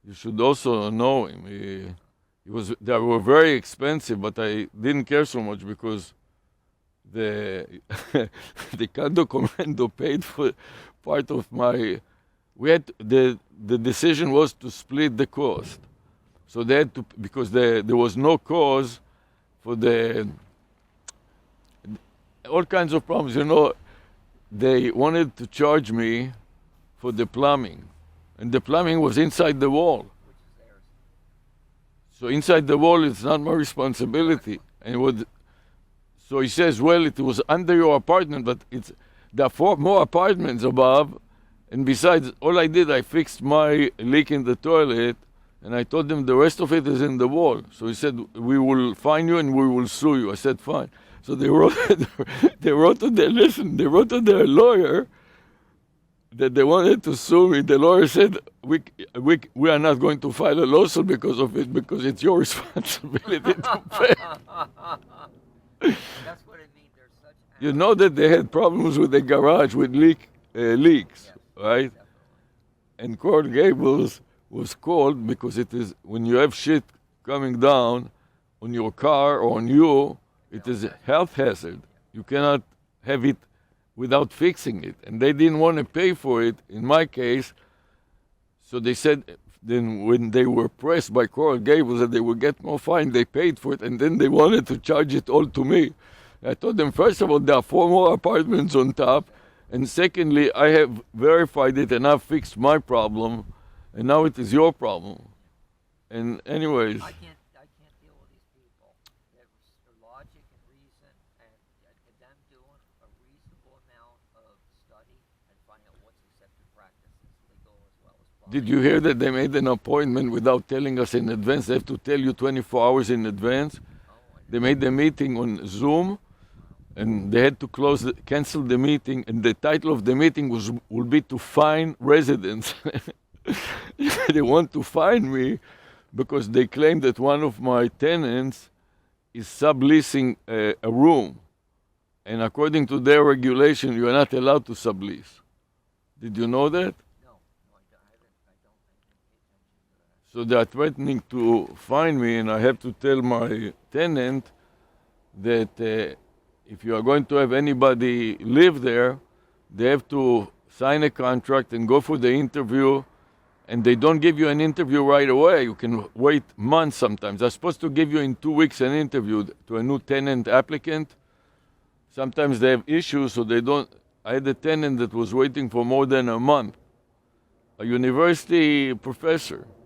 You should also know him. They were very expensive, but I didn't care so much because the the condo commando paid for part of my. We had the decision was to split the cost, so they had to, because there was no cause for all kinds of problems. They wanted to charge me for the plumbing, and the plumbing was inside the wall. So inside the wall, it's not my responsibility. So he says, well, it was under your apartment, but there are 4 more apartments above. And besides, all I did, I fixed my leak in the toilet, and I told them the rest of it is in the wall. So he said, we will fine you and we will sue you. I said, fine. So they wrote to their lawyer that they wanted to sue me. The lawyer said, we are not going to file a lawsuit because of it, because it's your responsibility to pay. That's what it means. There's such. You know that they had problems with the garage with leaks, Yes, right? definitely. And Coral Gables was called because it is, when you have shit coming down on your car or on you, it is a health hazard. You cannot have it without fixing it. And they didn't want to pay for it, in my case. So they said, then when they were pressed by Coral Gables that they would get more fine, they paid for it, and then they wanted to charge it all to me. I told them, first of all, there are 4 more apartments on top, and secondly, I have verified it and I've fixed my problem, and now it is your problem. And anyways, I can't deal with these people. Their logic and reason, and them doing a reasonable amount of study and finding out what's accepted practice is legal as well as possible. did you hear that they made an appointment without telling us in advance? They have to tell you 24 hours in advance. They made the meeting on Zoom, and they had to cancel the meeting, and the title of the meeting will be to fine residents. They want to fine me because they claim that one of my tenants is subleasing a room, and according to their regulation, you are not allowed to sublease. Did you know that? No, I don't pay attention to that. So they are threatening to fine me, and I have to tell my tenant that if you are going to have anybody live there, they have to sign a contract and go for the interview, and they don't give you an interview right away. You can wait months sometimes. They're supposed to give you in 2 weeks an interview to a new tenant applicant. Sometimes they have issues, so they don't. I had a tenant that was waiting for more than a month, a university professor.